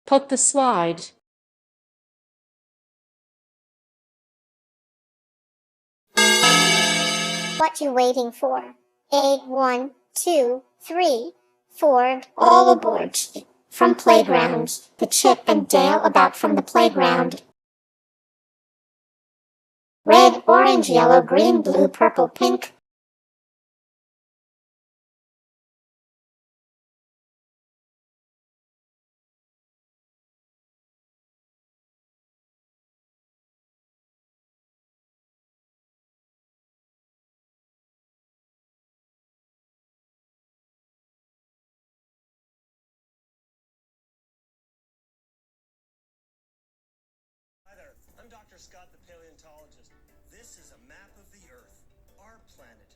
Poke the slide. What you waiting for? 8, 1, 2, 3, 4, all aboard. From playground, the Chip and Dale about from the playground. Red, orange, yellow, green, blue, purple, pink. Hi there, I'm Dr. Scott, the paleontologist. This is a map of the Earth, our planet.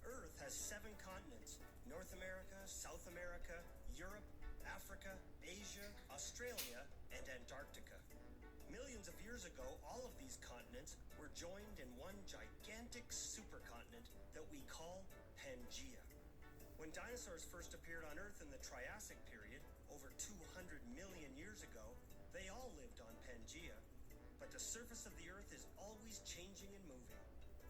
Earth has 7 continents: North America, South America, Europe, Africa, Asia, Australia, and Antarctica. Millions of years ago, all of these continents were joined in one gigantic supercontinent that we call Pangaea. When dinosaurs first appeared on Earth in the Triassic period, over 200 million years ago, they all lived on Pangaea. But the surface of the Earth is always changing and moving.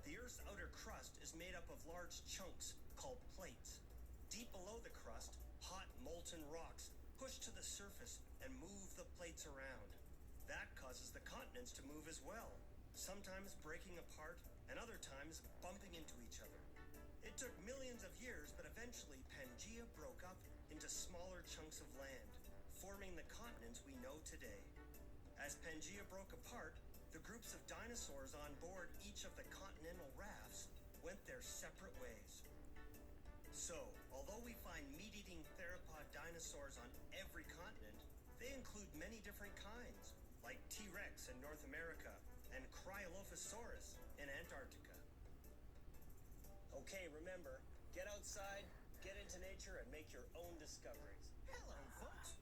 The Earth's outer crust is made up of large chunks called plates. Deep below the crust, hot molten rocks push to the surface and move the plates around. That causes the continents to move as well, sometimes breaking apart and other times bumping into each other. It took millions of years, but eventually Pangaea broke up into smaller chunks of land, forming the continents we know today. As Pangaea broke apart, the groups of dinosaurs on board each of the continental rafts went their separate ways. So, although we find meat-eating theropod dinosaurs on every continent, they include many different kinds, like T-Rex in North America and Cryolophosaurus in Antarctica. Okay, remember, get outside, get into nature, and make your own discoveries. Hello, folks.